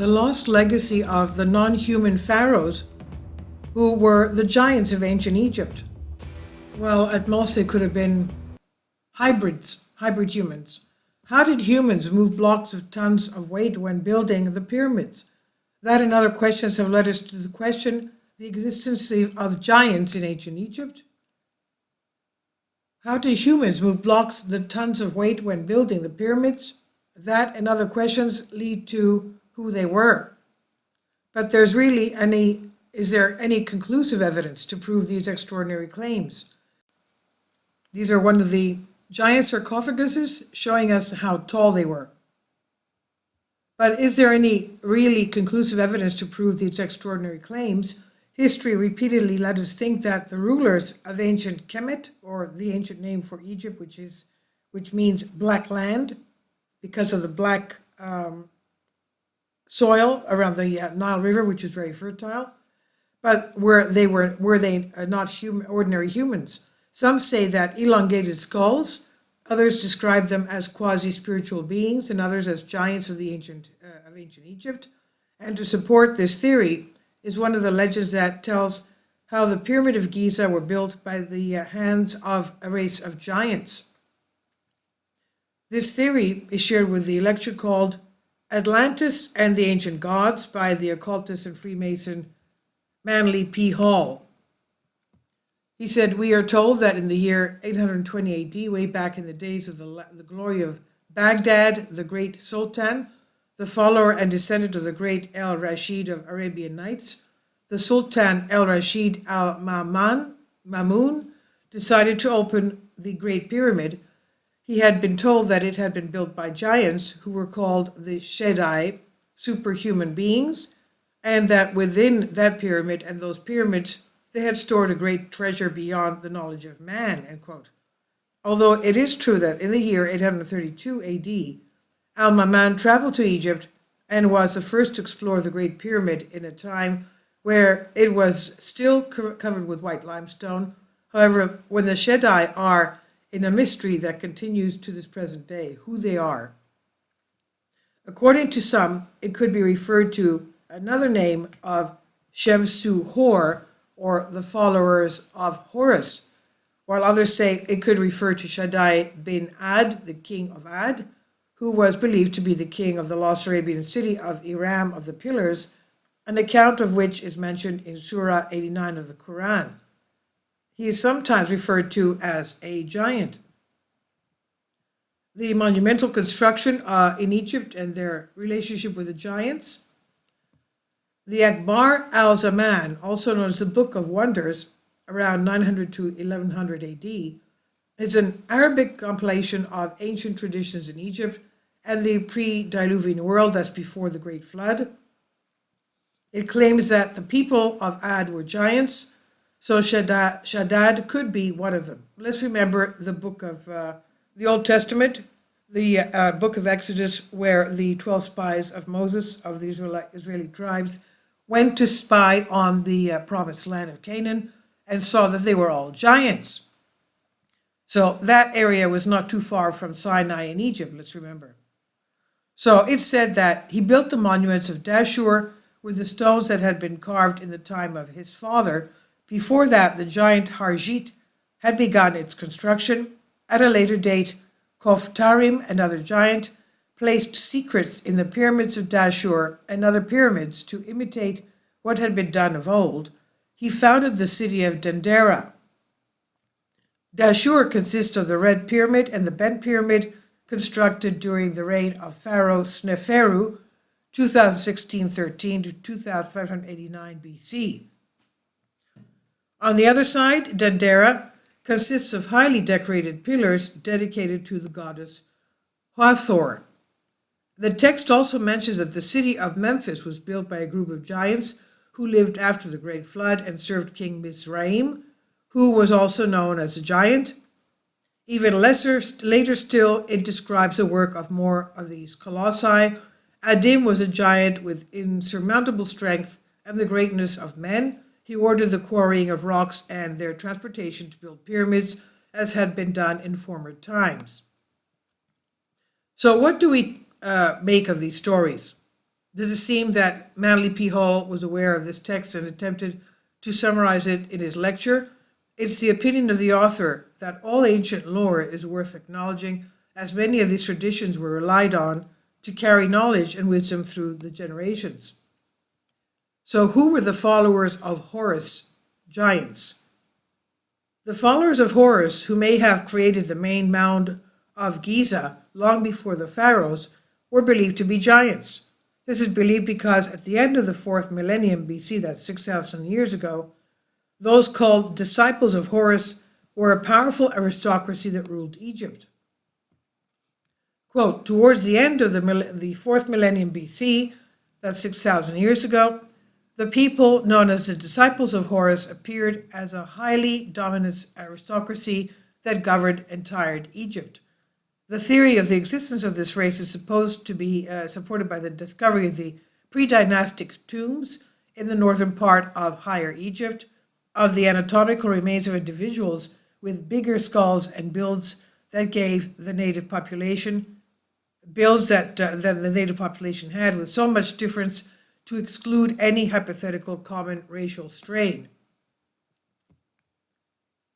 the lost legacy of the non-human pharaohs who were the giants of ancient Egypt. Well, at most they could have been hybrid humans. How did humans move blocks of tons of weight when building the pyramids? That and other questions have led us to the question the existence of giants in ancient Egypt. How did humans move blocks the tons of weight when building the pyramids? That and other questions lead to who they were. But is there any conclusive evidence to prove these extraordinary claims? These are one of the giant sarcophaguses showing us how tall they were. But is there any really conclusive evidence to prove these extraordinary claims? History repeatedly led us think that the rulers of ancient Kemet, or the ancient name for Egypt, which means black land, because of the black soil around the Nile River, which is very fertile, but were they not ordinary humans? Some say that elongated skulls. Others describe them as quasi-spiritual beings, and others as giants of ancient Egypt. And to support this theory is one of the legends that tells how the Pyramid of Giza were built by the hands of a race of giants. This theory is shared with the lecture called Atlantis and the Ancient Gods by the occultist and Freemason Manly P. Hall. He said, "We are told that in the year 820 AD, way back in the days of the glory of Baghdad, the great Sultan, the follower and descendant of the great al-Rashid of Arabian Nights, the Sultan al-Rashid al-Mamun decided to open the Great Pyramid. He had been told that it had been built by giants who were called the Shaddai, superhuman beings, and that within that pyramid and those pyramids, they had stored a great treasure beyond the knowledge of man," end quote. Although it is true that in the year 832 AD, Al-Maman traveled to Egypt and was the first to explore the Great Pyramid in a time where it was still covered with white limestone. However, when the Shaddai are in a mystery that continues to this present day, who they are. According to some, it could be referred to another name of Shemsu-Hor, or the followers of Horus, while others say it could refer to Shaddai bin Ad, the king of Ad, who was believed to be the king of the lost Arabian city of Iram of the Pillars, an account of which is mentioned in Surah 89 of the Quran. He is sometimes referred to as a giant. The monumental construction in Egypt and their relationship with the giants. The Akbar al-Zaman, also known as the Book of Wonders, around 900 to 1100 AD, is an Arabic compilation of ancient traditions in Egypt and the pre-Diluvian world, that's before the Great Flood. It claims that the people of Ad were giants, so Shaddad could be one of them. Let's remember the book of the Old Testament, the book of Exodus, where the 12 spies of Moses of the Israeli tribes went to spy on the promised land of Canaan and saw that they were all giants. So that area was not too far from Sinai in Egypt, let's remember. So it's said that he built the monuments of Dashur with the stones that had been carved in the time of his father. Before that, the giant Harjit had begun its construction. At a later date, Koftarim, another giant, placed secrets in the pyramids of Dashur and other pyramids to imitate what had been done of old. He founded the city of Dendera. Dashur consists of the Red Pyramid and the Bent Pyramid, constructed during the reign of Pharaoh Sneferu, 2016-13 to 2589 BC. On the other side, Dendera consists of highly decorated pillars dedicated to the goddess Hathor. The text also mentions that the city of Memphis was built by a group of giants who lived after the Great Flood and served King Mizraim, who was also known as a giant. Even later still, it describes the work of more of these colossi. Adim was a giant with insurmountable strength and the greatness of men. He ordered the quarrying of rocks and their transportation to build pyramids, as had been done in former times. So what do we make of these stories? Does it seem that Manly P. Hall was aware of this text and attempted to summarize it in his lecture? It's the opinion of the author that all ancient lore is worth acknowledging, as many of these traditions were relied on to carry knowledge and wisdom through the generations. So, who were the followers of Horus? Giants. The followers of Horus, who may have created the main mound of Giza long before the Pharaohs, were believed to be giants. This is believed because at the end of the 4th millennium BC, that's 6,000 years ago, those called disciples of Horus were a powerful aristocracy that ruled Egypt. Quote, towards the end of the 4th millennium BC, that's 6,000 years ago, the people known as the disciples of Horus appeared as a highly dominant aristocracy that governed entire Egypt. The theory of the existence of this race is supposed to be supported by the discovery of the pre-dynastic tombs in the northern part of Higher Egypt, of the anatomical remains of individuals with bigger skulls and builds that gave the native population, builds that than the native population had, with so much difference to exclude any hypothetical common racial strain.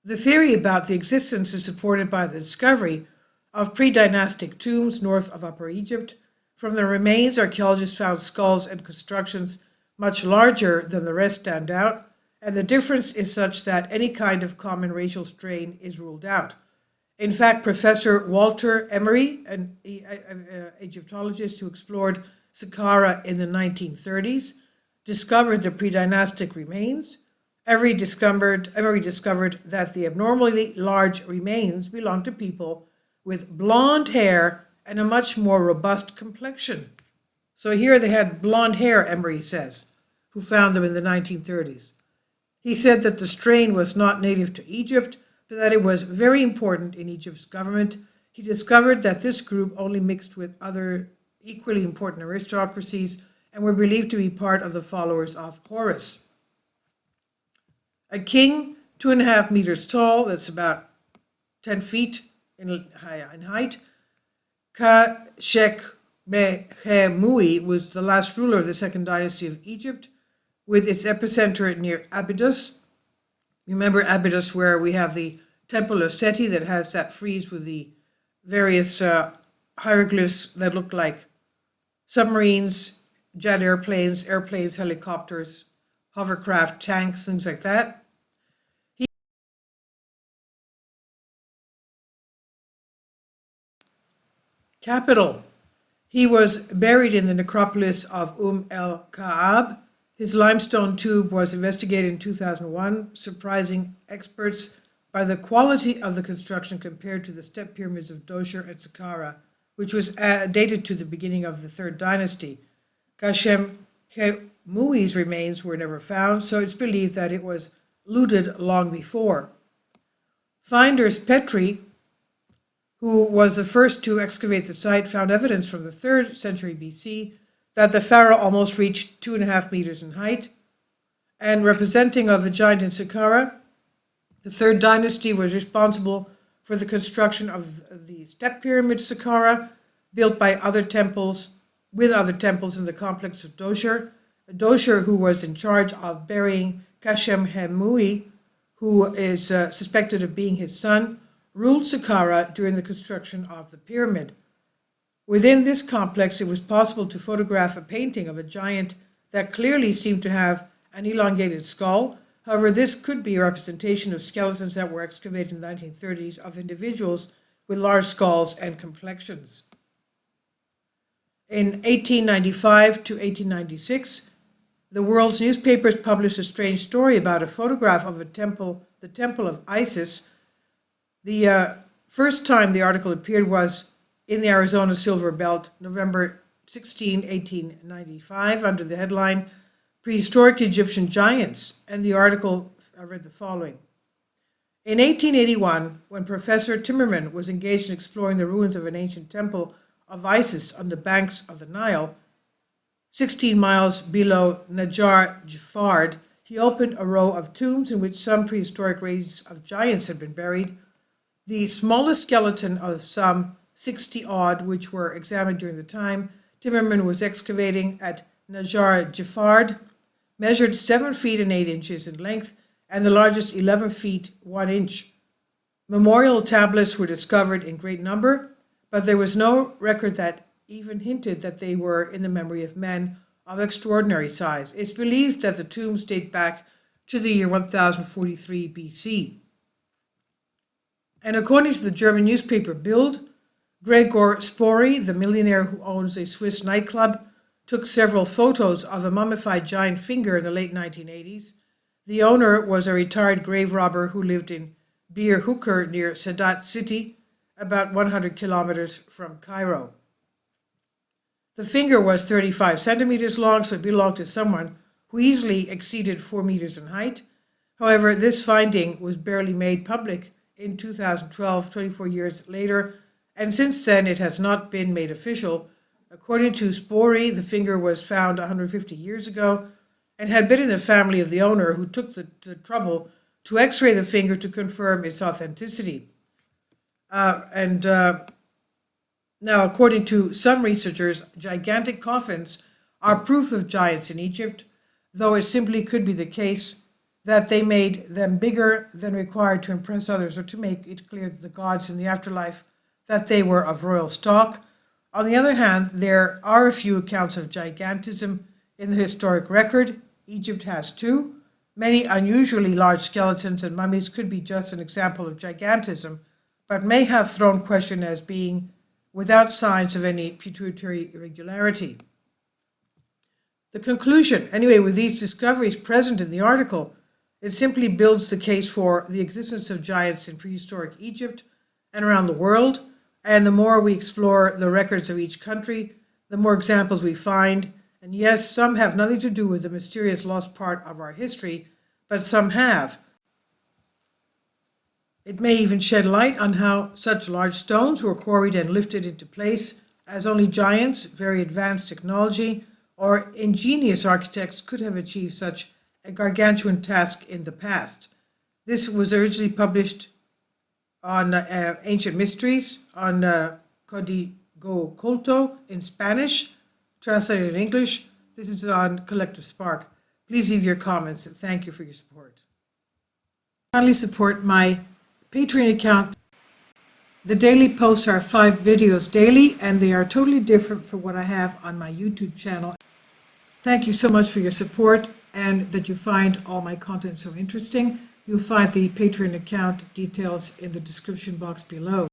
The theory about the existence is supported by the discovery of pre-dynastic tombs north of Upper Egypt. From the remains, archaeologists found skulls and constructions much larger than the rest stand out, and the difference is such that any kind of common racial strain is ruled out. In fact, Professor Walter Emery, an Egyptologist who explored Saqqara in the 1930s, discovered the pre-dynastic remains. Emery discovered that the abnormally large remains belonged to people with blonde hair and a much more robust complexion. So here they had blonde hair, Emery says, who found them in the 1930s. He said that the strain was not native to Egypt, but that it was very important in Egypt's government. He discovered that this group only mixed with other equally important aristocracies and were believed to be part of the followers of Horus. A king, 2.5 meters tall, that's about 10 feet in height, Ka-Shek-Me-He-Mui was the last ruler of the second dynasty of Egypt, with its epicenter near Abydos. Remember Abydos, where we have the Temple of Seti that has that frieze with the various hieroglyphs that look like submarines, jet airplanes, helicopters, hovercraft, tanks, things like that. Capital. He was buried in the necropolis of el-Ka'ab. His limestone tomb was investigated in 2001, surprising experts by the quality of the construction compared to the step pyramids of Dosher and Saqqara, which was dated to the beginning of the Third Dynasty. Kashem-Mui's remains were never found, so it's believed that it was looted long before. Finders Petri, who was the first to excavate the site, found evidence from the 3rd century BC that the pharaoh almost reached 2.5 meters in height. And representing of the giant in Saqqara, the 3rd dynasty was responsible for the construction of the step pyramid Saqqara, built by other temples, with other temples in the complex of Dosher. Dosher, who was in charge of burying Kashem-Mui, who is suspected of being his son, ruled Saqqara during the construction of the pyramid. Within this complex, it was possible to photograph a painting of a giant that clearly seemed to have an elongated skull. However, this could be a representation of skeletons that were excavated in the 1930s of individuals with large skulls and complexions. In 1895 to 1896, the world's newspapers published a strange story about a photograph of the temple of Isis. The first time the article appeared was in the Arizona Silver Belt, November 16, 1895, under the headline, Prehistoric Egyptian Giants, and the article read the following. In 1881, when Professor Timmerman was engaged in exploring the ruins of an ancient temple of Isis on the banks of the Nile, 16 miles below Najar Jafard, he opened a row of tombs in which some prehistoric race of giants had been buried. The smallest skeleton of some 60-odd, which were examined during the time, Timmerman was excavating at Najar Jafard, measured 7 feet and 8 inches in length, and the largest 11 feet 1 inch. Memorial tablets were discovered in great number, but there was no record that even hinted that they were in the memory of men of extraordinary size. It's believed that the tombs date back to the year 1043 BC. And according to the German newspaper Bild, Gregor Spory, the millionaire who owns a Swiss nightclub, took several photos of a mummified giant finger in the late 1980s. The owner was a retired grave robber who lived in Bir Hooker near Sadat City, about 100 kilometers from Cairo. The finger was 35 centimeters long, so it belonged to someone who easily exceeded 4 meters in height. However, this finding was barely made public in 2012, 24 years later, and since then it has not been made official. According to Spory, the finger was found 150 years ago and had been in the family of the owner, who took the trouble to x-ray the finger to confirm its authenticity. Now, according to some researchers, gigantic coffins are proof of giants in Egypt, though it simply could be the case that they made them bigger than required to impress others or to make it clear to the gods in the afterlife that they were of royal stock. On the other hand, there are a few accounts of gigantism in the historic record. Egypt has 2. Many unusually large skeletons and mummies could be just an example of gigantism, but may have thrown question as being without signs of any pituitary irregularity. The conclusion, anyway, with these discoveries present in the article, it simply builds the case for the existence of giants in prehistoric Egypt and around the world, and the more we explore the records of each country, the more examples we find. And yes, some have nothing to do with the mysterious lost part of our history, but some have. It may even shed light on how such large stones were quarried and lifted into place, as only giants, very advanced technology, or ingenious architects could have achieved such a gargantuan task in the past. This was originally published on Ancient Mysteries, on Código Culto in Spanish, translated in English. This is on Collective Spark. Please leave your comments, and thank you for your support. Kindly support my Patreon account. The daily posts are 5 videos daily, and they are totally different from what I have on my YouTube channel. Thank you so much for your support and that you find all my content so interesting. You'll find the Patreon account details in the description box below.